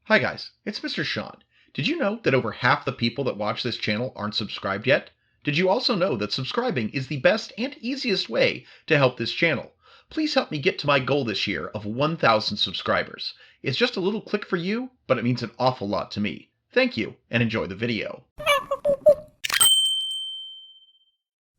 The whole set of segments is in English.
Hi guys, it's Mr. Sean. Did you know that over half the people that watch this channel aren't subscribed yet? Did you also know that subscribing is the best and easiest way to help this channel? Please help me get to my goal this year of 1,000 subscribers. It's just a little click for you, but it means an awful lot to me. Thank you, and enjoy the video.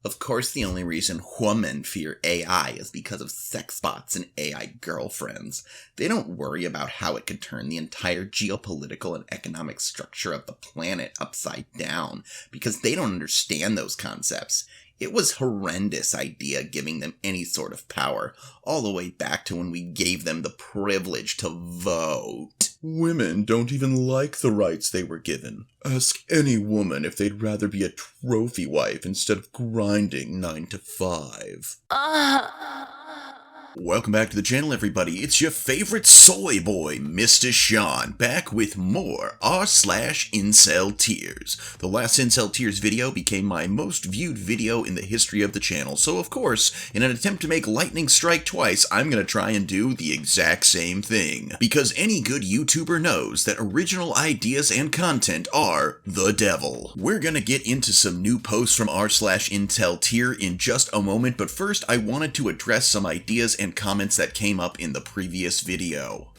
Of course, the only reason women fear AI is because of sex bots and AI girlfriends. They don't worry about how it could turn the entire geopolitical and economic structure of the planet upside down, because they don't understand those concepts. It was a horrendous idea giving them any sort of power, all the way back to when we gave them the privilege to vote. Women don't even like the rights they were given. Ask any woman if they'd rather be a trophy wife instead of grinding 9 to 5. Welcome back to the channel, everybody. It's your favorite soy boy, Mr. Sean, back with more r/Inceltears. The last Inceltears video became my most viewed video in the history of the channel, so of course, in an attempt to make lightning strike twice, I'm gonna try and do the exact same thing. Because any good YouTuber knows that original ideas and content are the devil. We're gonna get into some new posts from r/Inceltear in just a moment, but first I wanted to address some ideas and comments that came up in the previous video.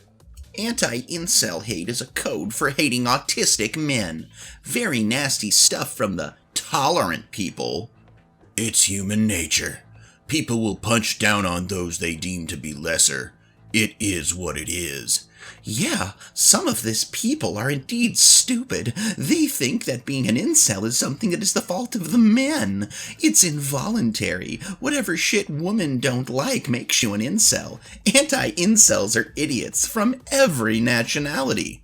Anti-incel hate is a code for hating autistic men. Very nasty stuff from the tolerant people. It's human nature. People will punch down on those they deem to be lesser. It is what it is. Yeah, some of this people are indeed stupid. They think that being an incel is something that is the fault of the men. It's involuntary. Whatever shit women don't like makes you an incel. Anti-incels are idiots from every nationality.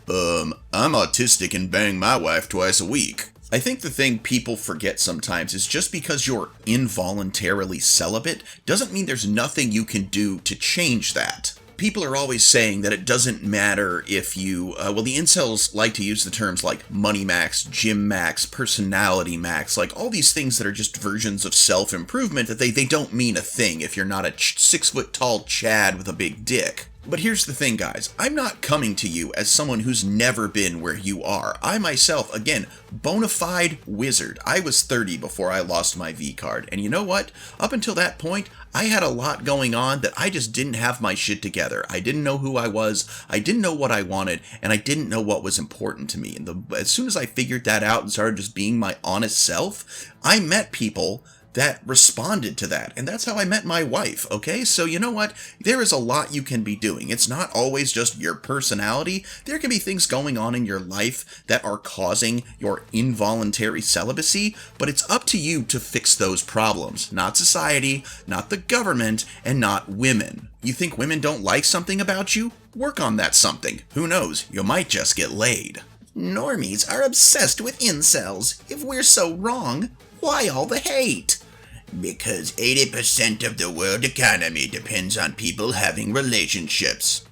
I'm autistic and bang my wife twice a week. I think the thing people forget sometimes is just because you're involuntarily celibate doesn't mean there's nothing you can do to change that. People are always saying that it doesn't matter if you, the incels like to use the terms like money max, gym max, personality max, like all these things that are just versions of self-improvement that they don't mean a thing if you're not a 6-foot-tall Chad with a big dick. But here's the thing, guys. I'm not coming to you as someone who's never been where you are. I myself, again, bona fide wizard. I was 30 before I lost my V card. And you know what? Up until that point, I had a lot going on that I just didn't have my shit together. I didn't know who I was, I didn't know what I wanted, and I didn't know what was important to me. And as soon as I figured that out and started just being my honest self, I met people that responded to that, and that's how I met my wife, okay? So you know what? There is a lot you can be doing. It's not always just your personality. There can be things going on in your life that are causing your involuntary celibacy, but it's up to you to fix those problems. Not society, not the government, and not women. You think women don't like something about you? Work on that something. Who knows? You might just get laid. Normies are obsessed with incels. If we're so wrong, why all the hate? Because 80% of the world economy depends on people having relationships.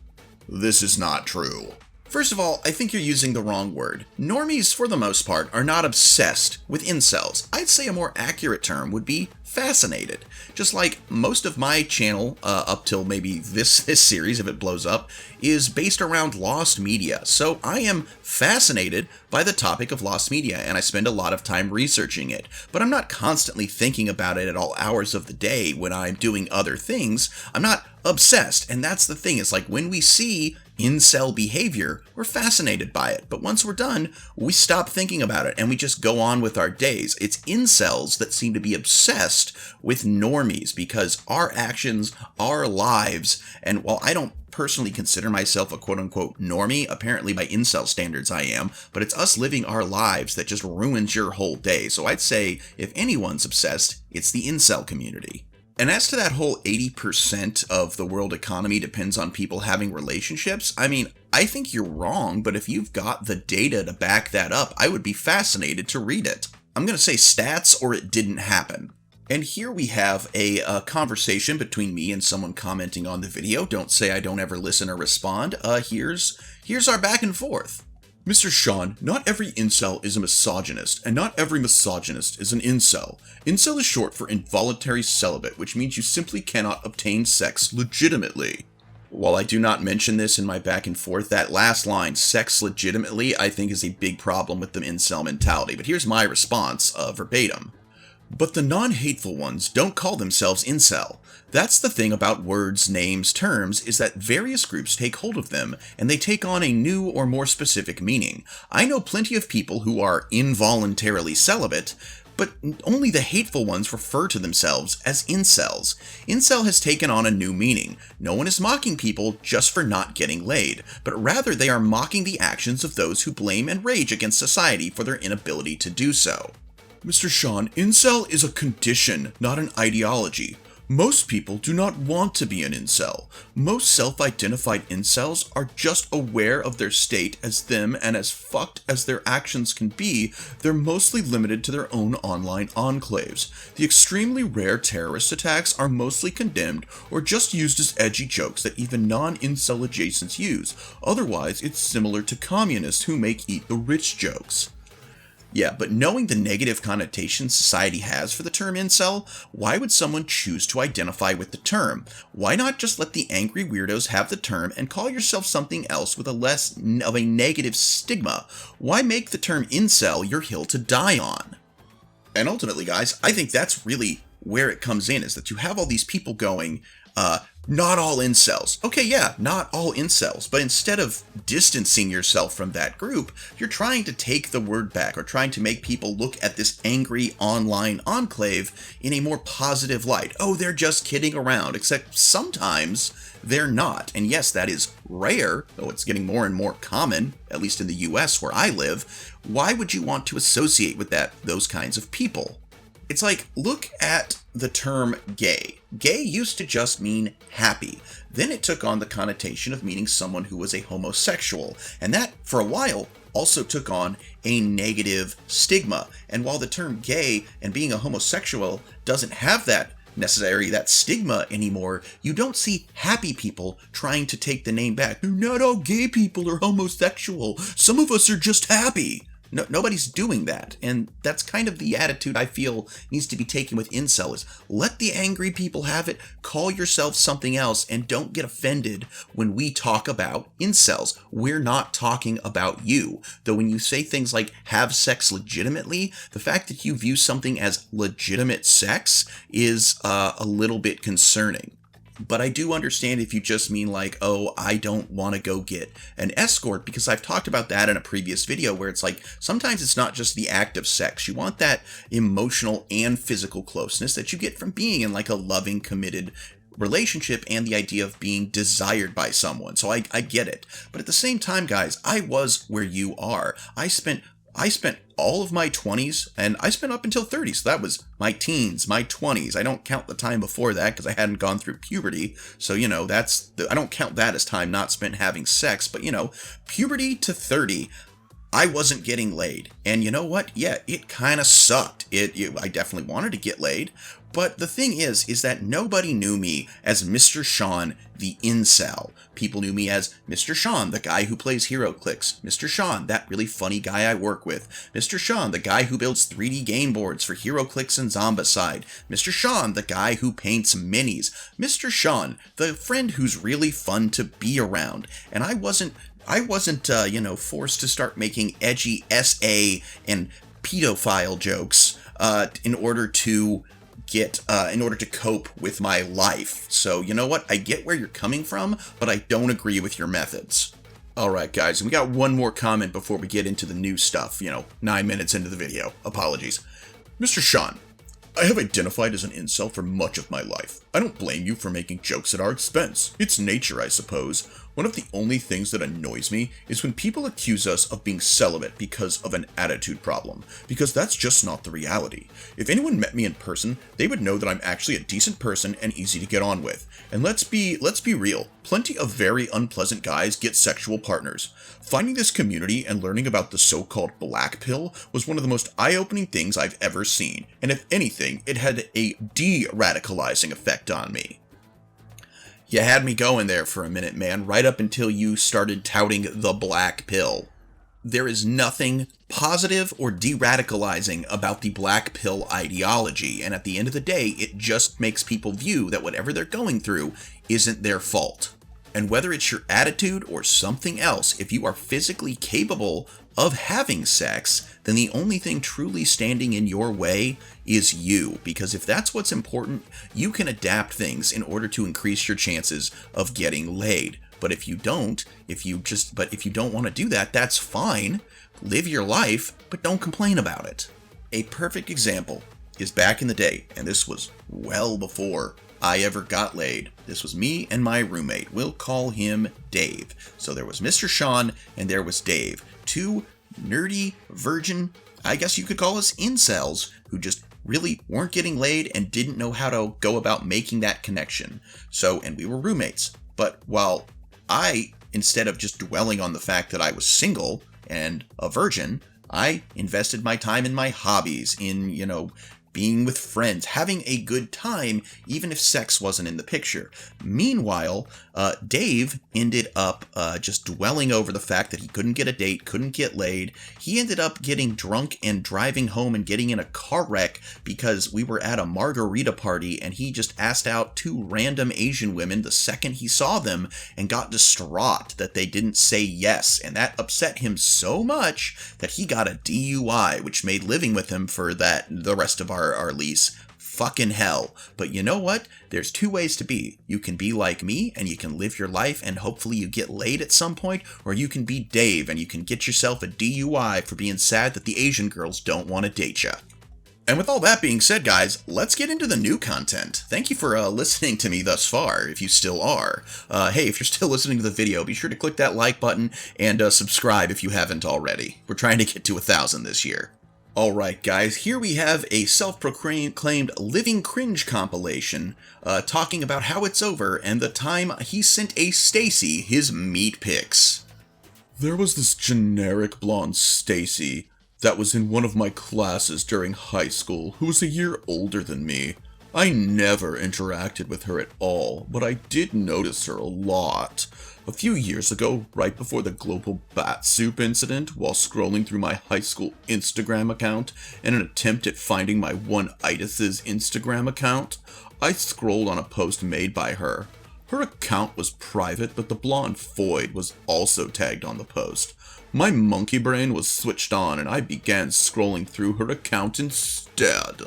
This is not true. First of all, I think you're using the wrong word. Normies, for the most part, are not obsessed with incels. I'd say a more accurate term would be fascinated. Just like most of my channel, up till maybe this series, if it blows up, is based around lost media. So I am fascinated by the topic of lost media, and I spend a lot of time researching it. But I'm not constantly thinking about it at all hours of the day when I'm doing other things. I'm not obsessed, and that's the thing. It's like when we see incel behavior, we're fascinated by it. But once we're done, we stop thinking about it and we just go on with our days. It's incels that seem to be obsessed with normies because our actions, our lives, and while I don't personally consider myself a quote-unquote normie, apparently by incel standards I am, but it's us living our lives that just ruins your whole day. So I'd say if anyone's obsessed, it's the incel community. And as to that whole 80% of the world economy depends on people having relationships, I mean, I think you're wrong, but if you've got the data to back that up, I would be fascinated to read it. I'm going to say stats or it didn't happen. And here we have a conversation between me and someone commenting on the video. Don't say I don't ever listen or respond. Here's our back and forth. Mr. Sean, not every incel is a misogynist, and not every misogynist is an incel. Incel is short for involuntary celibate, which means you simply cannot obtain sex legitimately. While I do not mention this in my back and forth, that last line, sex legitimately, I think is a big problem with the incel mentality. But here's my response, verbatim. But the non-hateful ones don't call themselves incel. That's the thing about words, names, terms, is that various groups take hold of them, and they take on a new or more specific meaning. I know plenty of people who are involuntarily celibate, but only the hateful ones refer to themselves as incels. Incel has taken on a new meaning. No one is mocking people just for not getting laid, but rather they are mocking the actions of those who blame and rage against society for their inability to do so. Mr. Sean, incel is a condition, not an ideology. Most people do not want to be an incel. Most self-identified incels are just aware of their state as them, and as fucked as their actions can be, they're mostly limited to their own online enclaves. The extremely rare terrorist attacks are mostly condemned or just used as edgy jokes that even non-incel adjacents use. Otherwise, it's similar to communists who make eat the rich jokes. Yeah, but knowing the negative connotation society has for the term incel, why would someone choose to identify with the term? Why not just let the angry weirdos have the term and call yourself something else with a less of a negative stigma? Why make the term incel your hill to die on? And ultimately, guys, I think that's really where it comes in, is that you have all these people going, not all incels. Okay, yeah, not all incels, but instead of distancing yourself from that group, you're trying to take the word back, or trying to make people look at this angry online enclave in a more positive light. Oh, they're just kidding around, except sometimes they're not. And yes, that is rare, though it's getting more and more common, at least in the US where I live. Why would you want to associate with those kinds of people? It's like, look at the term gay. Gay used to just mean happy. Then it took on the connotation of meaning someone who was a homosexual. And that, for a while, also took on a negative stigma. And while the term gay and being a homosexual doesn't have that stigma anymore, you don't see happy people trying to take the name back. Not all gay people are homosexual. Some of us are just happy. No, nobody's doing that, and that's kind of the attitude I feel needs to be taken with incel, is let the angry people have it, call yourself something else, and don't get offended when we talk about incels. We're not talking about you. Though when you say things like have sex legitimately, the fact that you view something as legitimate sex is a little bit concerning. But I do understand if you just mean like, oh, I don't want to go get an escort, because I've talked about that in a previous video where it's like, sometimes it's not just the act of sex. You want that emotional and physical closeness that you get from being in like a loving, committed relationship, and the idea of being desired by someone. So I get it. But at the same time, guys, I was where you are. I spent all of my 20s, and I spent up until 30, so that was my teens, my 20s. I don't count the time before that because I hadn't gone through puberty, so, I don't count that as time not spent having sex, but, puberty to 30, I wasn't getting laid. And you know what? Yeah, it kind of sucked. I definitely wanted to get laid, but the thing is that nobody knew me as Mr. Sean the incel. People knew me as Mr. Sean, the guy who plays HeroClix. Mr. Sean, that really funny guy I work with. Mr. Sean, the guy who builds 3D game boards for HeroClix and Zombicide. Mr. Sean, the guy who paints minis. Mr. Sean, the friend who's really fun to be around. And I wasn't forced to start making edgy SA and pedophile jokes in order to cope with my life. So, you know what? I get where you're coming from, but I don't agree with your methods. Alright, guys, and we got one more comment before we get into the new stuff, 9 minutes into the video. Apologies. Mr. Sean, I have identified as an incel for much of my life. I don't blame you for making jokes at our expense. It's nature, I suppose. One of the only things that annoys me is when people accuse us of being celibate because of an attitude problem, because that's just not the reality. If anyone met me in person, they would know that I'm actually a decent person and easy to get on with. And let's be real, plenty of very unpleasant guys get sexual partners. Finding this community and learning about the so-called black pill was one of the most eye-opening things I've ever seen, and if anything, it had a de-radicalizing effect on me. You had me going there for a minute, man, right up until you started touting the black pill. There is nothing positive or de-radicalizing about the black pill ideology, and at the end of the day, it just makes people view that whatever they're going through isn't their fault. And whether it's your attitude or something else, if you are physically capable of having sex, then the only thing truly standing in your way is you. Because if that's what's important, you can adapt things in order to increase your chances of getting laid. But if you don't, if you don't want to do that, that's fine. Live your life, but don't complain about it. A perfect example is back in the day, and this was well before I ever got laid. This was me and my roommate. We'll call him Dave. So there was Mr. Sean and there was Dave. Two nerdy, virgin, I guess you could call us incels, who just really weren't getting laid and didn't know how to go about making that connection. And we were roommates. But while I, instead of just dwelling on the fact that I was single and a virgin, I invested my time in my hobbies, in, being with friends, having a good time, even if sex wasn't in the picture. Meanwhile, Dave ended up just dwelling over the fact that he couldn't get a date, couldn't get laid. He ended up getting drunk and driving home and getting in a car wreck because we were at a margarita party and he just asked out two random Asian women the second he saw them and got distraught that they didn't say yes. And that upset him so much that he got a DUI, which made living with him for the rest of our lease fucking hell. But you know what? There's two ways to be. You can be like me and you can live your life and hopefully you get laid at some point, or you can be Dave and you can get yourself a DUI for being sad that the Asian girls don't want to date you. And with all that being said, guys, let's get into the new content. Thank you for listening to me thus far, if you still are. Hey, if you're still listening to the video, be sure to click that like button and subscribe if you haven't already. We're trying to get to 1,000 this year. Alright guys, here we have a self-proclaimed living cringe compilation talking about how it's over and the time he sent a Stacy his meat pics. There was this generic blonde Stacy that was in one of my classes during high school who was a year older than me. I never interacted with her at all, but I did notice her a lot. A few years ago, right before the global bat soup incident, while scrolling through my high school Instagram account in an attempt at finding my one-itis's Instagram account, I scrolled on a post made by her. Her account was private, but the blonde Foyd was also tagged on the post. My monkey brain was switched on and I began scrolling through her account instead.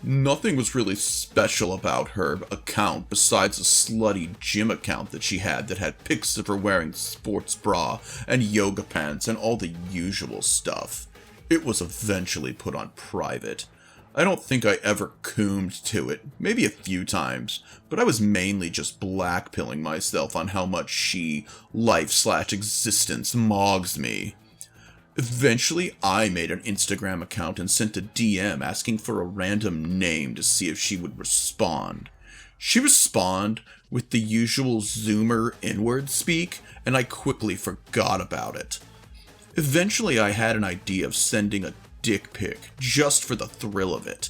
Nothing was really special about her account besides a slutty gym account that she had that had pics of her wearing sports bra and yoga pants and all the usual stuff. It was eventually put on private. I don't think I ever coomed to it, maybe a few times, but I was mainly just blackpilling myself on how much she, life/existence, mogs me. Eventually, I made an Instagram account and sent a DM asking for a random name to see if she would respond. She responded with the usual Zoomer inward speak, and I quickly forgot about it. Eventually, I had an idea of sending a dick pic just for the thrill of it.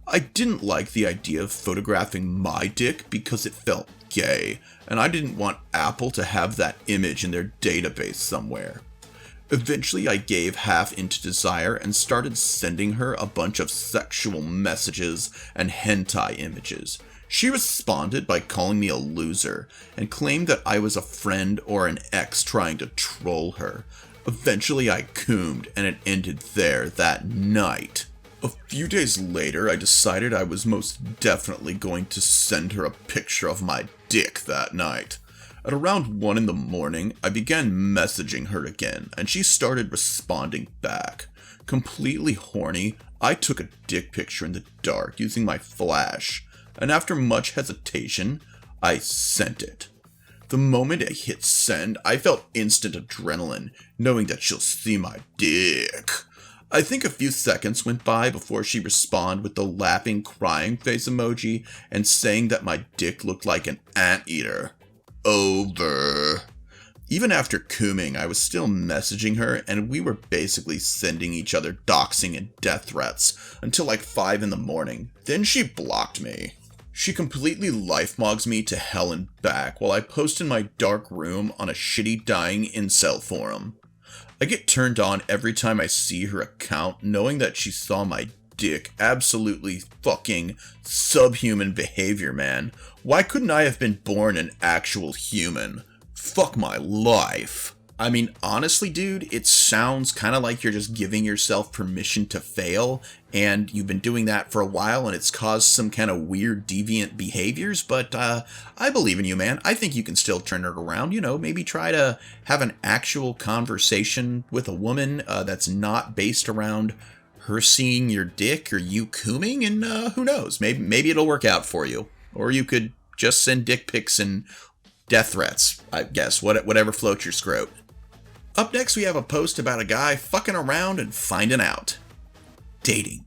I didn't like the idea of photographing my dick because it felt gay, and I didn't want Apple to have that image in their database somewhere. Eventually, I gave half into desire and started sending her a bunch of sexual messages and hentai images. She responded by calling me a loser and claimed that I was a friend or an ex trying to troll her. Eventually, I coomed and it ended there that night. A few days later, I decided I was most definitely going to send her a picture of my dick that night. At around 1 in the morning, I began messaging her again, and she started responding back. Completely horny, I took a dick picture in the dark using my flash, and after much hesitation, I sent it. The moment I hit send, I felt instant adrenaline, knowing that she'll see my dick. I think a few seconds went by before she responded with the laughing, crying face emoji and saying that my dick looked like an anteater. Over. Even after cooming, I was still messaging her, and we were basically sending each other doxing and death threats until like 5 in the morning. Then she blocked me. She completely life-mogs me to hell and back while I post in my dark room on a shitty dying incel forum. I get turned on every time I see her account, knowing that she saw my dick. Absolutely fucking subhuman behavior, man. Why couldn't I have been born an actual human? Fuck my life. I mean, honestly, dude, it sounds kind of like you're just giving yourself permission to fail, and you've been doing that for a while, and it's caused some kind of weird, deviant behaviors, but I believe in you, man. I think you can still turn it around, maybe try to have an actual conversation with a woman that's not based around her seeing your dick or you cooming, and who knows, maybe it'll work out for you. Or you could just send dick pics and death threats, I guess, whatever floats your scrote. Up next, we have a post about a guy fucking around and finding out. Dating.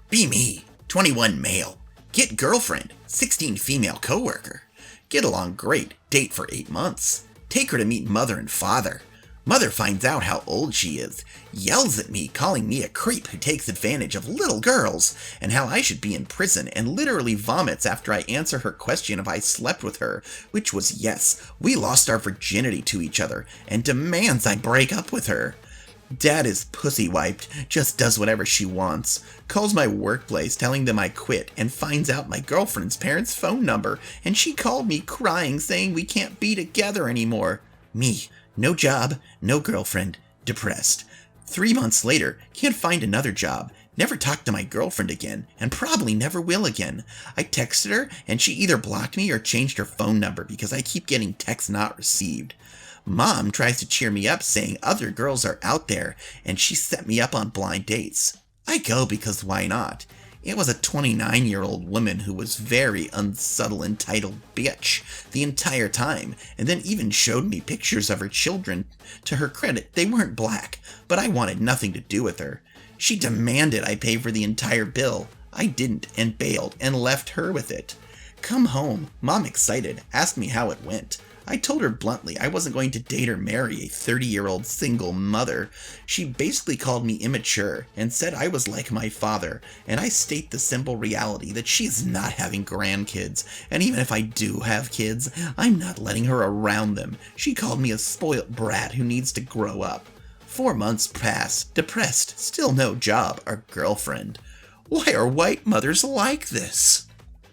Be me, 21 male. Get girlfriend, 16 female coworker. Get along great, date for 8 months. Take her to meet mother and father. Mother finds out how old she is, yells at me, calling me a creep who takes advantage of little girls, and how I should be in prison, and literally vomits after I answer her question if I slept with her, which was yes, we lost our virginity to each other, and demands I break up with her. Dad is pussy wiped, just does whatever she wants, calls my workplace telling them I quit, and finds out my girlfriend's parents' phone number, and she called me crying saying we can't be together anymore. Me. No job, no girlfriend, depressed. 3 months later, can't find another job, never talked to my girlfriend again, and probably never will again. I texted her, and she either blocked me or changed her phone number because I keep getting texts not received. Mom tries to cheer me up saying other girls are out there, and she set me up on blind dates. I go because why not? It was a 29-year-old woman who was very unsubtle entitled bitch the entire time, and then even showed me pictures of her children. To her credit, they weren't black, but I wanted nothing to do with her. She demanded I pay for the entire bill. I didn't, and bailed, and left her with it. Come home, Mom excited, asked me how it went. I told her bluntly I wasn't going to date or marry a 30-year-old single mother. She basically called me immature and said I was like my father, and I state the simple reality that she is not having grandkids, and even if I do have kids, I'm not letting her around them. She called me a spoilt brat who needs to grow up. 4 months pass, depressed, still no job, or girlfriend. Why are white mothers like this?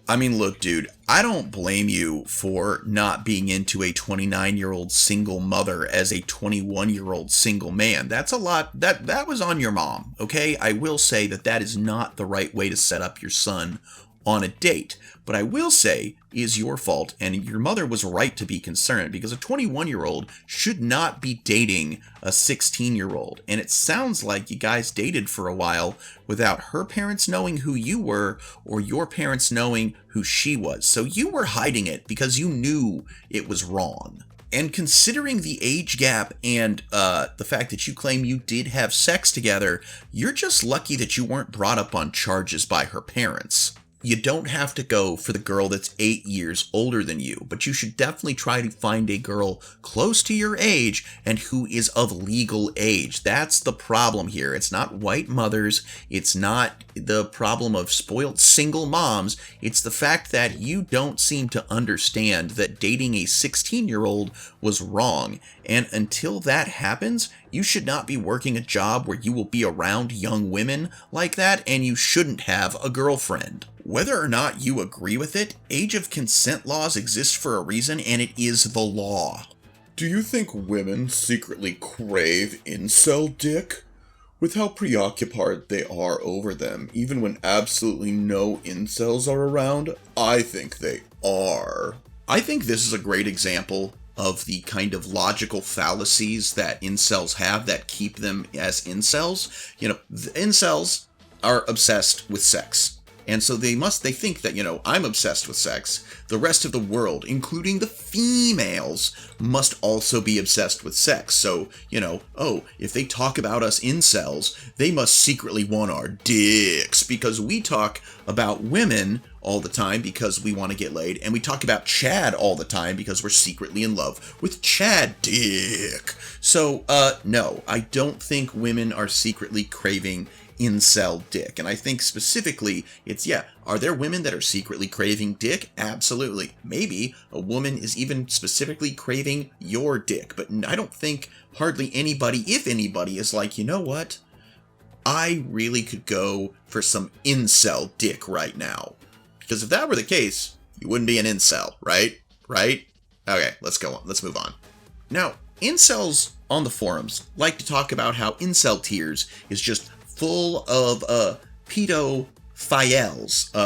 I mean, look, dude, I don't blame you for not being into a 29-year-old single mother as a 21-year-old single man. That's a lot. That was on your mom, okay? I will say that is not the right way to set up your son on a date. But I will say is your fault, and your mother was right to be concerned, because a 21-year-old should not be dating a 16-year-old. And it sounds like you guys dated for a while without her parents knowing who you were or your parents knowing who she was. So you were hiding it because you knew it was wrong. And considering the age gap and the fact that you claim you did have sex together, you're just lucky that you weren't brought up on charges by her parents. You don't have to go for the girl that's 8 years older than you, but you should definitely try to find a girl close to your age and who is of legal age. That's the problem here. It's not white mothers. It's not the problem of spoiled single moms. It's the fact that you don't seem to understand that dating a 16-year-old was wrong. And until that happens, you should not be working a job where you will be around young women like that, and you shouldn't have a girlfriend. Whether or not you agree with it, age of consent laws exist for a reason, and it is the law. Do you think women secretly crave incel dick? With how preoccupied they are over them, even when absolutely no incels are around, I think they are. I think this is a great example of the kind of logical fallacies that incels have that keep them as incels. The incels are obsessed with sex. And so they think that, I'm obsessed with sex. The rest of the world, including the females, must also be obsessed with sex. So, if they talk about us incels, they must secretly want our dicks, because we talk about women all the time because we want to get laid, and we talk about Chad all the time because we're secretly in love with Chad dick. So, no, I don't think women are secretly craving incel dick. And I think specifically are there women that are secretly craving dick? Absolutely. Maybe a woman is even specifically craving your dick, but I don't think hardly anybody, if anybody, is like, you know what? I really could go for some incel dick right now. Because if that were the case, you wouldn't be an incel, right? Right? Okay, let's go on. Let's move on. Now, incels on the forums like to talk about how Inceltears is just full of pedophiles,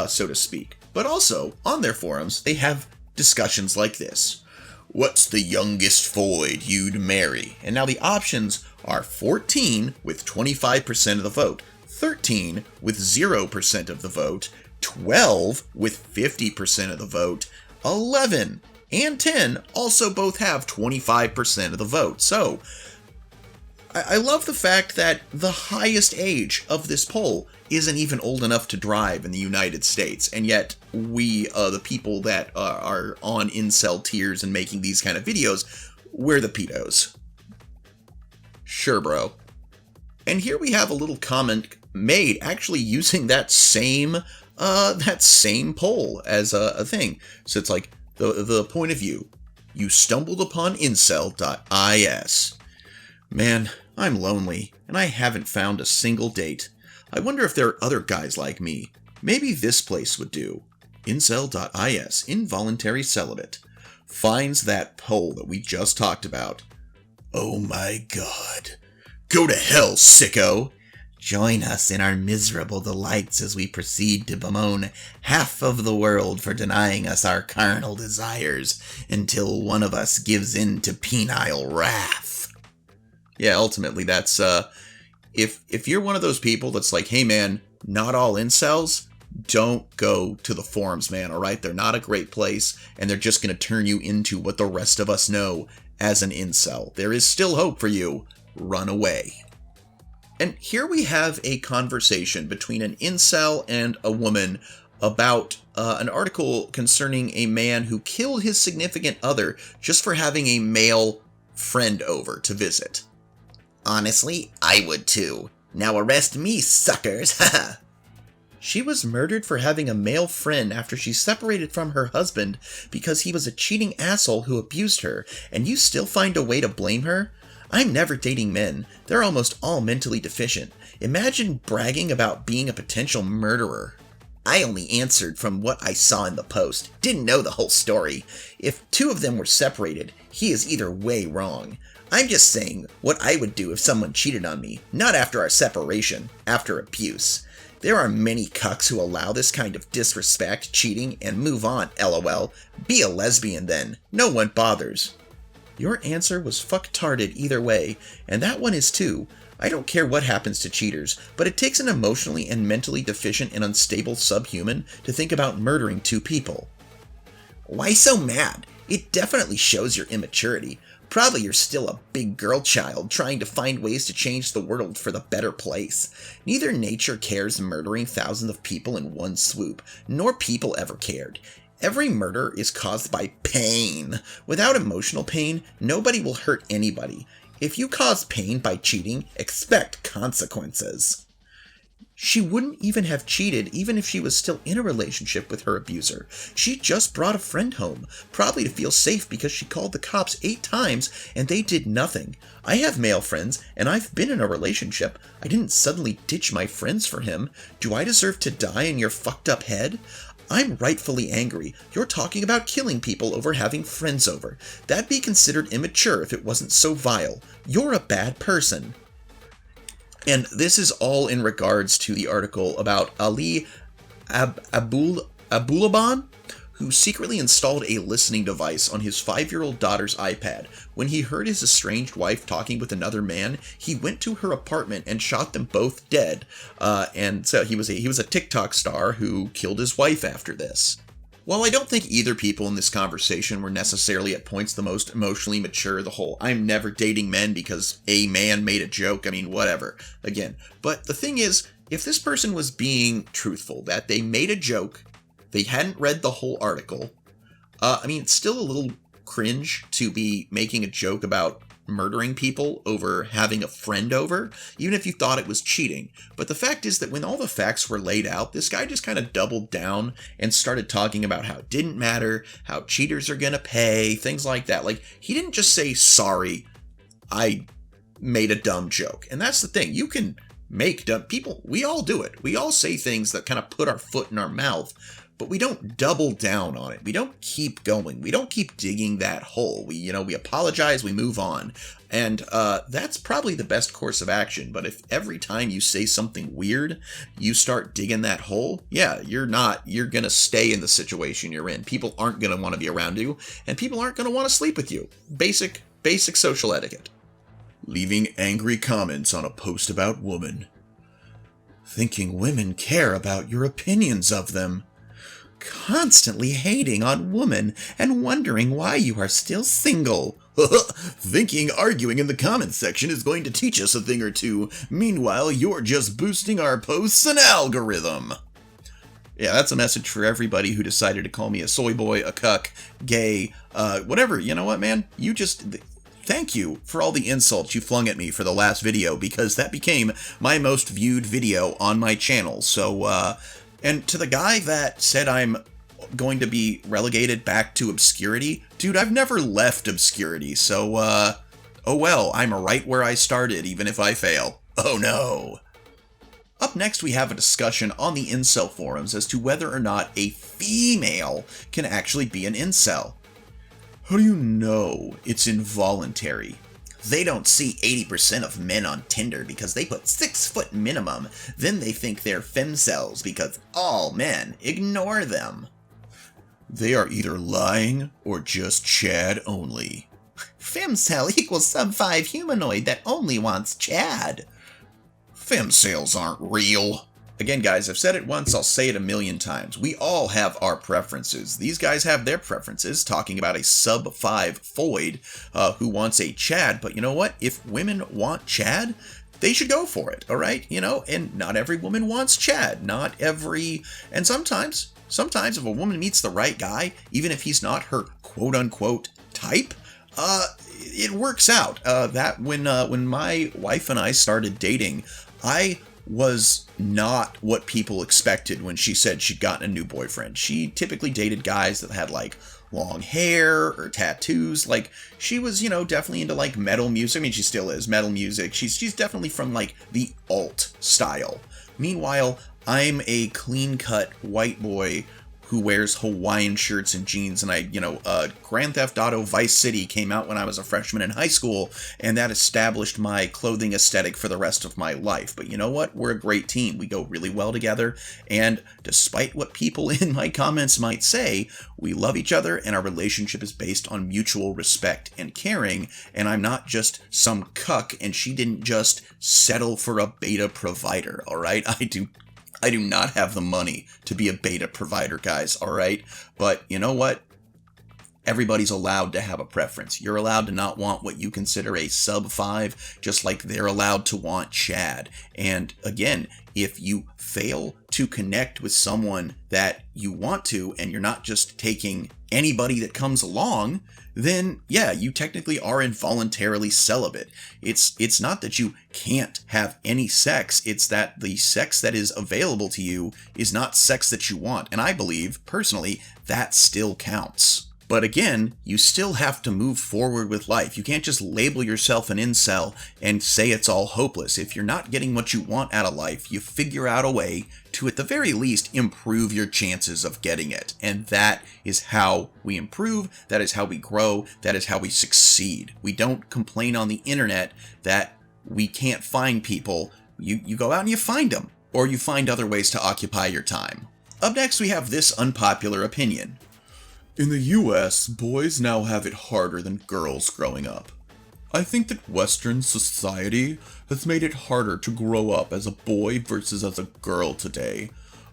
so to speak. But also, on their forums, they have discussions like this. What's the youngest void you'd marry? And now the options are 14 with 25% of the vote, 13 with 0% of the vote, 12 with 50% of the vote, 11 and 10 also both have 25% of the vote. So, I love the fact that the highest age of this poll isn't even old enough to drive in the United States, and yet we, the people that are on Inceltears and making these kind of videos, we're the pedos. Sure, bro. And here we have a little comment made actually using that same poll as a thing. So it's like, the point of view. You stumbled upon incel.is. Man, I'm lonely, and I haven't found a single date. I wonder if there are other guys like me. Maybe this place would do. Incel.is, involuntary celibate. Finds that poll that we just talked about. Oh my god. Go to hell, sicko! Join us in our miserable delights as we proceed to bemoan half of the world for denying us our carnal desires until one of us gives in to penile wrath. Yeah, ultimately that's, if you're one of those people that's like, hey man, not all incels, don't go to the forums, man, alright? They're not a great place, and they're just gonna turn you into what the rest of us know as an incel. There is still hope for you. Run away. And here we have a conversation between an incel and a woman about an article concerning a man who killed his significant other just for having a male friend over to visit. Honestly, I would too. Now arrest me, suckers, haha. She was murdered for having a male friend after she separated from her husband because he was a cheating asshole who abused her, and you still find a way to blame her? I'm never dating men. They're almost all mentally deficient. Imagine bragging about being a potential murderer. I only answered from what I saw in the post. Didn't know the whole story. If two of them were separated, he is either way wrong. I'm just saying what I would do if someone cheated on me, not after our separation, after abuse. There are many cucks who allow this kind of disrespect, cheating, and move on, lol. Be a lesbian then. No one bothers. Your answer was fucktarded either way, and that one is too. I don't care what happens to cheaters, but it takes an emotionally and mentally deficient and unstable subhuman to think about murdering two people. Why so mad? It definitely shows your immaturity. Probably you're still a big girl child trying to find ways to change the world for the better place. Neither nature cares murdering thousands of people in one swoop, nor people ever cared. Every murder is caused by pain. Without emotional pain, nobody will hurt anybody. If you cause pain by cheating, expect consequences. She wouldn't even have cheated even if she was still in a relationship with her abuser. She just brought a friend home, probably to feel safe because she called the cops 8 times and they did nothing. I have male friends and I've been in a relationship. I didn't suddenly ditch my friends for him. Do I deserve to die in your fucked up head? I'm rightfully angry. You're talking about killing people over having friends over. That'd be considered immature if it wasn't so vile. You're a bad person. And this is all in regards to the article about Ali Abulaban, who secretly installed a listening device on his 5-year-old daughter's iPad. When he heard his estranged wife talking with another man, he went to her apartment and shot them both dead. And so he was a TikTok star who killed his wife after this. While I don't think either people in this conversation were necessarily at points the most emotionally mature, the whole I'm never dating men because a man made a joke, I mean, whatever, again. But the thing is, if this person was being truthful, that they made a joke, they hadn't read the whole article, I mean, it's still a little cringe to be making a joke about murdering people over having a friend over, even if you thought it was cheating. But the fact is that when all the facts were laid out, this guy just kind of doubled down and started talking about how it didn't matter, how cheaters are gonna pay, things like that. Like, he didn't just say, sorry, I made a dumb joke. And that's the thing, you can make dumb people, we all do it. We all say things that kind of put our foot in our mouth. but we don't double down on it. We don't keep going. We don't keep digging that hole. We apologize, we move on. And that's probably the best course of action. But if every time you say something weird, you start digging that hole, yeah, you're going to stay in the situation you're in. People aren't going to want to be around you, and people aren't going to want to sleep with you. Basic social etiquette. Leaving angry comments on a post about women. Thinking women care about your opinions of them. Constantly hating on women and wondering why you are still single. Thinking arguing in the comments section is going to teach us a thing or two. Meanwhile, you're just boosting our posts and algorithm. Yeah, that's a message for everybody who decided to call me a soy boy, a cuck, gay, whatever. You know what, man? Thank you for all the insults you flung at me for the last video, because that became my most viewed video on my channel. So, and to the guy that said I'm going to be relegated back to obscurity, dude, I've never left obscurity, so, oh well, I'm right where I started, even if I fail. Oh no. Up next, we have a discussion on the incel forums as to whether or not a female can actually be an incel. How do you know it's involuntary? They don't see 80% of men on Tinder because they put 6 foot minimum. Then they think they're femcels because all men ignore them. They are either lying or just Chad only. Femcel equals sub-5 humanoid that only wants Chad. Femcels aren't real. Again, guys, I've said it once, I'll say it a million times. We all have our preferences. These guys have their preferences, talking about a sub-5 foid who wants a Chad. But you know what? If women want Chad, they should go for it, all right? And not every woman wants Chad. And sometimes if a woman meets the right guy, even if he's not her quote-unquote type, it works out. That when my wife and I started dating, I was not what people expected when she said she'd gotten a new boyfriend. She typically dated guys that had like long hair or tattoos. Like, she was, definitely into like metal music. I mean, she still is metal music. She's definitely from like the alt style. Meanwhile, I'm a clean-cut white boy who wears Hawaiian shirts and jeans, and Grand Theft Auto Vice City came out when I was a freshman in high school, and that established my clothing aesthetic for the rest of my life. But you know what? We're a great team. We go really well together, and despite what people in my comments might say, we love each other, and our relationship is based on mutual respect and caring, and I'm not just some cuck, and she didn't just settle for a beta provider, alright? I do not have the money to be a beta provider, guys, alright? But you know what? Everybody's allowed to have a preference. You're allowed to not want what you consider a sub-5, just like they're allowed to want Chad. And again, if you fail to connect with someone that you want to, and you're not just taking anybody that comes along, then yeah, you technically are involuntarily celibate. It's not that you can't have any sex, it's that the sex that is available to you is not sex that you want. And I believe, personally, that still counts. But again, you still have to move forward with life. You can't just label yourself an incel and say it's all hopeless. If you're not getting what you want out of life, you figure out a way to, at the very least, improve your chances of getting it. And that is how we improve, that is how we grow, that is how we succeed. We don't complain on the internet that we can't find people. You go out and you find them, or you find other ways to occupy your time. Up next, we have this unpopular opinion. In the US, boys now have it harder than girls growing up. I think that Western society has made it harder to grow up as a boy versus as a girl today.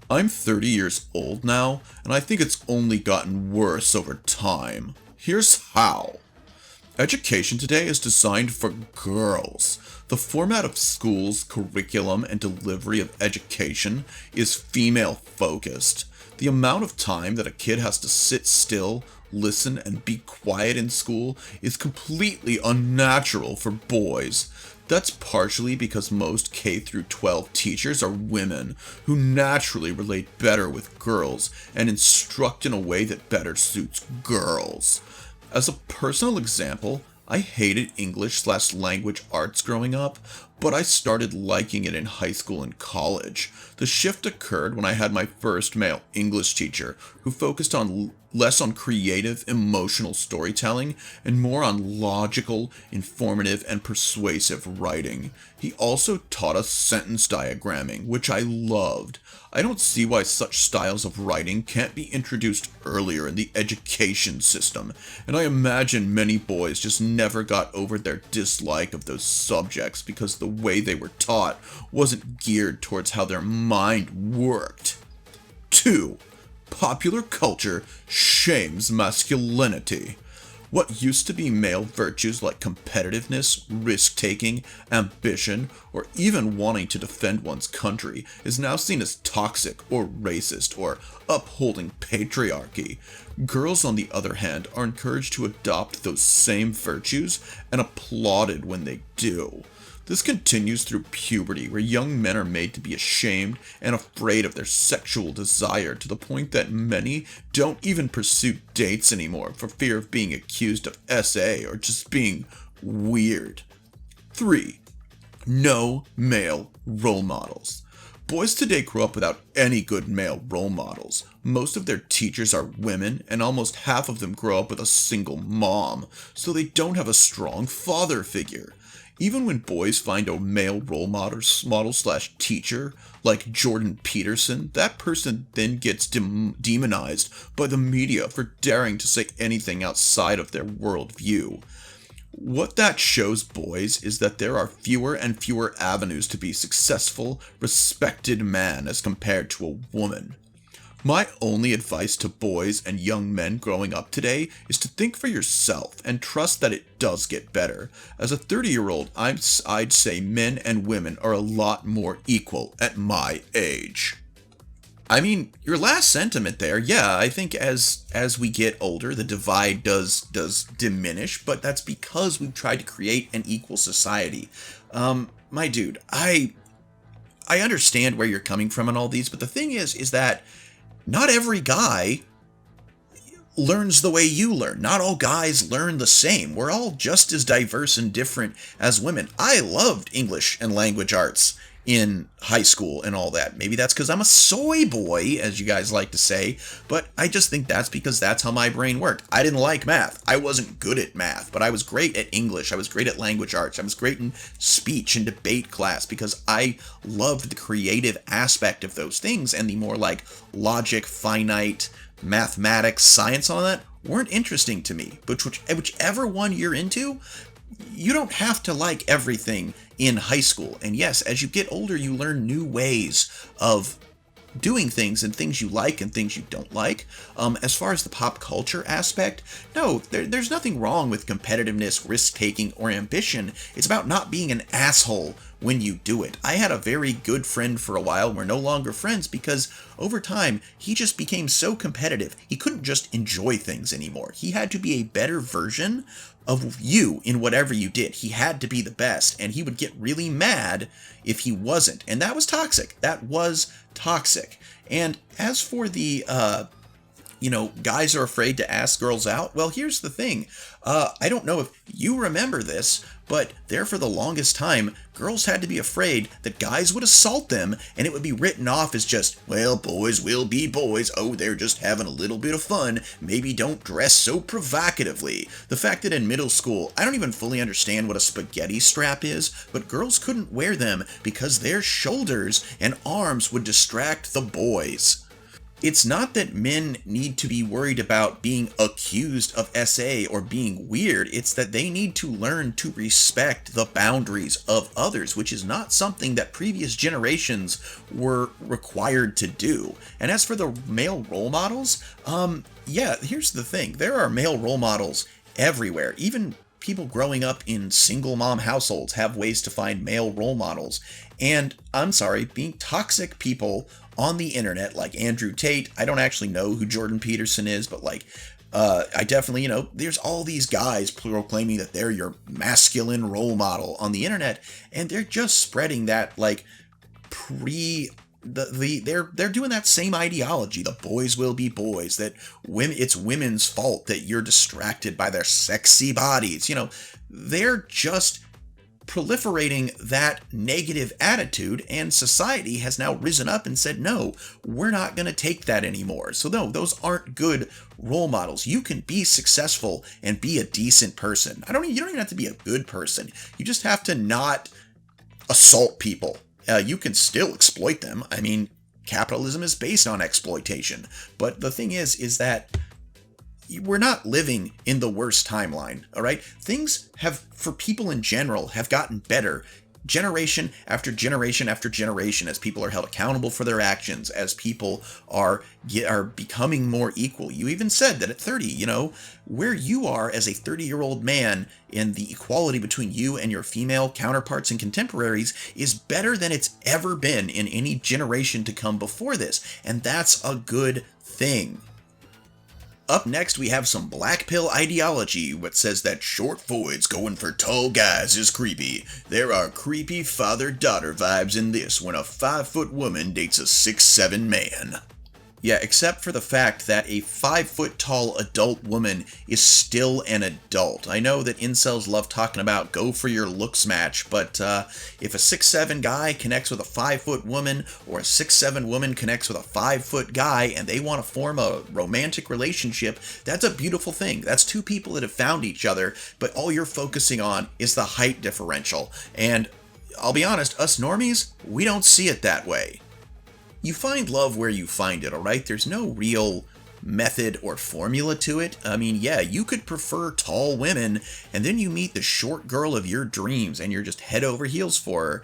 I'm 30 years old now, and I think it's only gotten worse over time. Here's how. Education today is designed for girls. The format of schools, curriculum, and delivery of education is female-focused. The amount of time that a kid has to sit still, listen, and be quiet in school is completely unnatural for boys. That's partially because most K-12 teachers are women who naturally relate better with girls and instruct in a way that better suits girls. As a personal example, I hated English/language arts growing up, but I started liking it in high school and college. The shift occurred when I had my first male English teacher who focused on less on creative, emotional storytelling and more on logical, informative, and persuasive writing. He also taught us sentence diagramming, which I loved. I don't see why such styles of writing can't be introduced earlier in the education system, and I imagine many boys just never got over their dislike of those subjects because the way they were taught wasn't geared towards how their mind worked. 2. Popular culture shames masculinity. What used to be male virtues like competitiveness, risk-taking, ambition, or even wanting to defend one's country is now seen as toxic or racist or upholding patriarchy. Girls, on the other hand, are encouraged to adopt those same virtues and applauded when they do. This continues through puberty, where young men are made to be ashamed and afraid of their sexual desire to the point that many don't even pursue dates anymore for fear of being accused of SA or just being weird. 3. No male role models. Boys today grow up without any good male role models. Most of their teachers are women, and almost half of them grow up with a single mom, so they don't have a strong father figure. Even when boys find a male role model/teacher like Jordan Peterson, that person then gets demonized by the media for daring to say anything outside of their worldview. What that shows boys is that there are fewer and fewer avenues to be successful, respected man as compared to a woman. My only advice to boys and young men growing up today is to think for yourself and trust that it does get better. As a 30-year-old, I'd say men and women are a lot more equal at my age. I mean, your last sentiment there, yeah, I think as we get older, the divide does diminish, but that's because we've tried to create an equal society. My dude, I understand where you're coming from and all these, but the thing is that not every guy learns the way you learn. Not all guys learn the same. We're all just as diverse and different as women. I loved English and language arts in high school and all that. Maybe that's because I'm a soy boy, as you guys like to say, but I just think that's because that's how my brain worked. I didn't like math. I wasn't good at math, but I was great at English. I was great at language arts. I was great in speech and debate class because I loved the creative aspect of those things, and the more like logic, finite, mathematics, science, all that weren't interesting to me. But whichever one you're into, you don't have to like everything in high school. And yes, as you get older, you learn new ways of doing things and things you like and things you don't like. As far as the pop culture aspect, no, there's nothing wrong with competitiveness, risk-taking, or ambition. It's about not being an asshole when you do it. I had a very good friend for a while. We're no longer friends because over time, he just became so competitive. He couldn't just enjoy things anymore. He had to be a better version of you in whatever you did. He had to be the best, and he would get really mad if he wasn't. And that was toxic. That was toxic. And as for the, guys are afraid to ask girls out, well, here's the thing. I don't know if you remember this, but there for the longest time, girls had to be afraid that guys would assault them, and it would be written off as just, well, boys will be boys. Oh, they're just having a little bit of fun. Maybe don't dress so provocatively. The fact that in middle school, I don't even fully understand what a spaghetti strap is, but girls couldn't wear them because their shoulders and arms would distract the boys. It's not that men need to be worried about being accused of SA or being weird. It's that they need to learn to respect the boundaries of others, which is not something that previous generations were required to do. And as for the male role models, here's the thing. There are male role models everywhere. Even people growing up in single mom households have ways to find male role models. And I'm sorry, being toxic people on the internet, like Andrew Tate, I don't actually know who Jordan Peterson is, but I definitely, there's all these guys proclaiming that they're your masculine role model on the internet, and they're just spreading that, they're doing that same ideology. The boys will be boys, that it's women's fault that you're distracted by their sexy bodies. They're just proliferating that negative attitude, and society has now risen up and said, no, we're not going to take that anymore. So no, those aren't good role models. You can be successful and be a decent person. You don't even have to be a good person. You just have to not assault people. You can still exploit them. I mean, capitalism is based on exploitation. But the thing is that we're not living in the worst timeline, all right? Things have, for people in general, have gotten better generation after generation after generation as people are held accountable for their actions, as people are becoming more equal. You even said that at 30, where you are as a 30-year-old man in the equality between you and your female counterparts and contemporaries is better than it's ever been in any generation to come before this. And that's a good thing. Up next, we have some black pill ideology, which says that short voids going for tall guys is creepy. There are creepy father-daughter vibes in this when a 5-foot woman dates a 6'7" man. Yeah, except for the fact that a 5-foot-tall adult woman is still an adult. I know that incels love talking about go for your looks match, but if a 6'7" guy connects with a 5-foot woman, or a 6'7" woman connects with a 5-foot guy, and they want to form a romantic relationship, that's a beautiful thing. That's two people that have found each other, but all you're focusing on is the height differential. And I'll be honest, us normies, we don't see it that way. You find love where you find it, alright? There's no real method or formula to it. I mean, yeah, you could prefer tall women, and then you meet the short girl of your dreams, and you're just head over heels for her.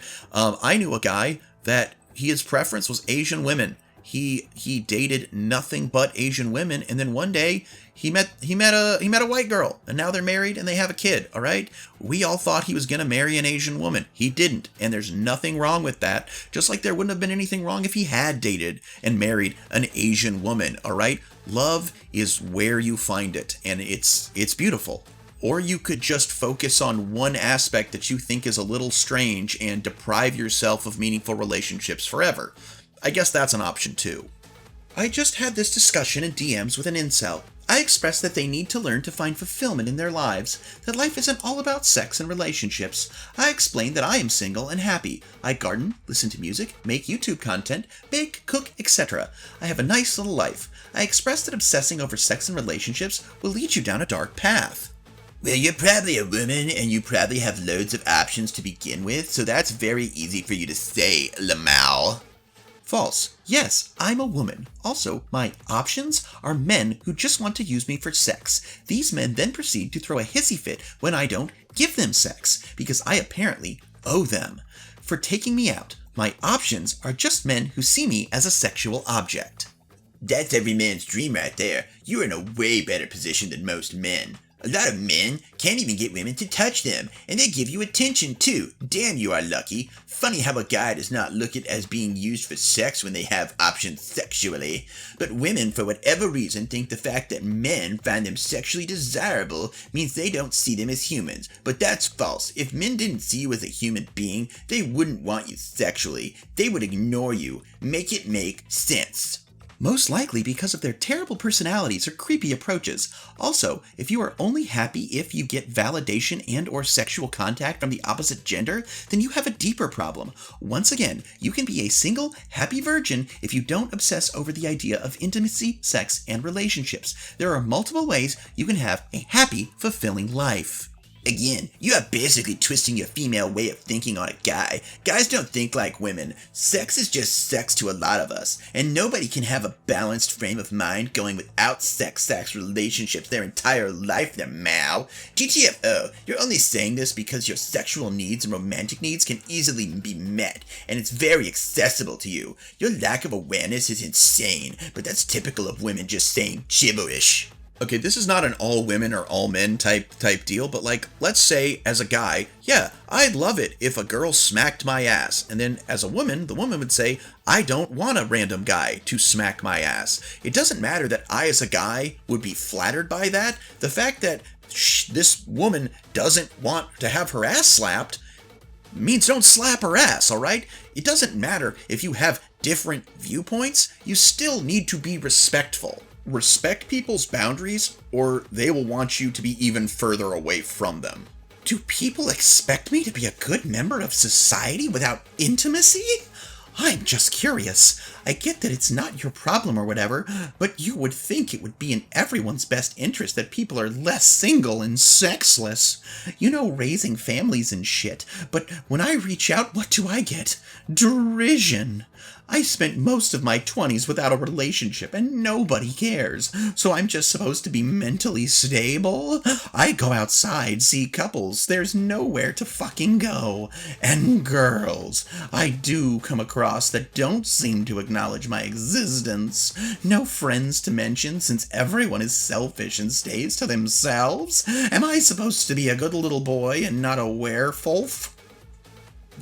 I knew a guy that his preference was Asian women. He dated nothing but Asian women, and then one day he met a white girl, and now they're married and they have a kid. All right, we all thought he was gonna marry an Asian woman. He didn't, and there's nothing wrong with that. Just like there wouldn't have been anything wrong if he had dated and married an Asian woman. All right, love is where you find it, and it's beautiful. Or you could just focus on one aspect that you think is a little strange and deprive yourself of meaningful relationships forever. I guess that's an option too. I just had this discussion in DMs with an incel. I expressed that they need to learn to find fulfillment in their lives, that life isn't all about sex and relationships. I explained that I am single and happy. I garden, listen to music, make YouTube content, bake, cook, etc. I have a nice little life. I expressed that obsessing over sex and relationships will lead you down a dark path. Well, you're probably a woman, and you probably have loads of options to begin with, so that's very easy for you to say, Lamau. False. Yes, I'm a woman. Also, my options are men who just want to use me for sex. These men then proceed to throw a hissy fit when I don't give them sex, because I apparently owe them. For taking me out, my options are just men who see me as a sexual object. That's every man's dream right there. You're in a way better position than most men. A lot of men can't even get women to touch them, and they give you attention too. Damn, you are lucky. Funny how a guy does not look at as being used for sex when they have options sexually. But women, for whatever reason, think the fact that men find them sexually desirable means they don't see them as humans. But that's false. If men didn't see you as a human being, they wouldn't want you sexually. They would ignore you. Make it make sense. Most likely because of their terrible personalities or creepy approaches. Also, if you are only happy if you get validation and or sexual contact from the opposite gender, then you have a deeper problem. Once again, you can be a single, happy virgin if you don't obsess over the idea of intimacy, sex, and relationships. There are multiple ways you can have a happy, fulfilling life. Again, you are basically twisting your female way of thinking on a guy. Guys don't think like women. Sex is just sex to a lot of us, and nobody can have a balanced frame of mind going without sex relationships their entire life, them Mao. GTFO, you're only saying this because your sexual needs and romantic needs can easily be met, and it's very accessible to you. Your lack of awareness is insane, but that's typical of women just saying gibberish. Okay, this is not an all women or all men type deal, but like, let's say as a guy, yeah, I'd love it if a girl smacked my ass. And then as a woman, the woman would say, I don't want a random guy to smack my ass. It doesn't matter that I as a guy would be flattered by that. The fact that this woman doesn't want to have her ass slapped means don't slap her ass, all right? It doesn't matter if you have different viewpoints, you still need to be respectful. Respect people's boundaries, or they will want you to be even further away from them. Do people expect me to be a good member of society without intimacy? I'm just curious. I get that it's not your problem or whatever, but you would think it would be in everyone's best interest that people are less single and sexless. You know, raising families and shit, but when I reach out, what do I get? Derision. I spent most of my 20s without a relationship and nobody cares, so I'm just supposed to be mentally stable? I go outside, see couples, there's nowhere to fucking go. And girls, I do come across that don't seem to acknowledge my existence. No friends to mention since everyone is selfish and stays to themselves. Am I supposed to be a good little boy and not a werewolf?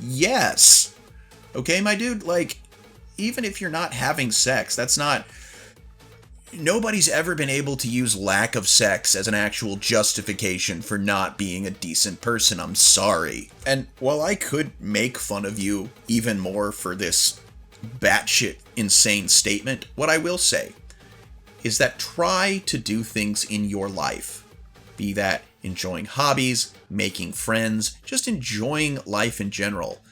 Yes. Okay, my dude, like, even if you're not having sex, that's not... Nobody's ever been able to use lack of sex as an actual justification for not being a decent person. I'm sorry. And while I could make fun of you even more for this batshit insane statement, what I will say is that try to do things in your life. Be that enjoying hobbies, making friends, just enjoying life in general,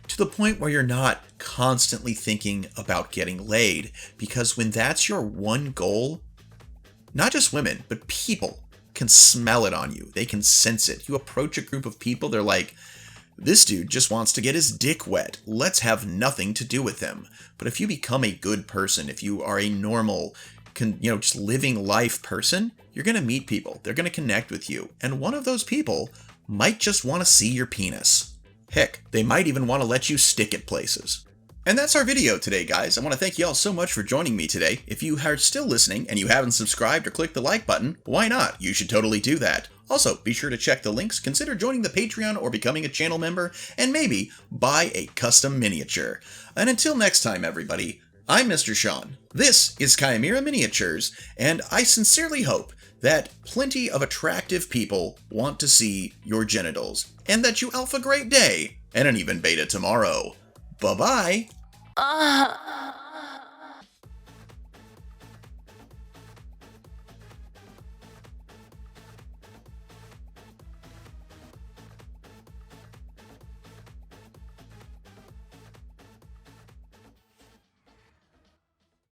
to the point where you're not constantly thinking about getting laid, because when that's your one goal, not just women, but people can smell it on you. They can sense it. You approach a group of people, they're like, this dude just wants to get his dick wet. Let's have nothing to do with him. But if you become a good person, if you are a normal, just living life person, you're going to meet people. They're going to connect with you. And one of those people might just want to see your penis. Heck, they might even want to let you stick it places. And that's our video today, guys. I want to thank you all so much for joining me today. If you are still listening and you haven't subscribed or clicked the like button, why not? You should totally do that. Also, be sure to check the links, consider joining the Patreon or becoming a channel member, and maybe buy a custom miniature. And until next time, everybody, I'm Mr. Sean. This is Chimera Miniatures, and I sincerely hope that plenty of attractive people want to see your genitals, and that you alpha great day, and an even beta tomorrow. Bye-bye!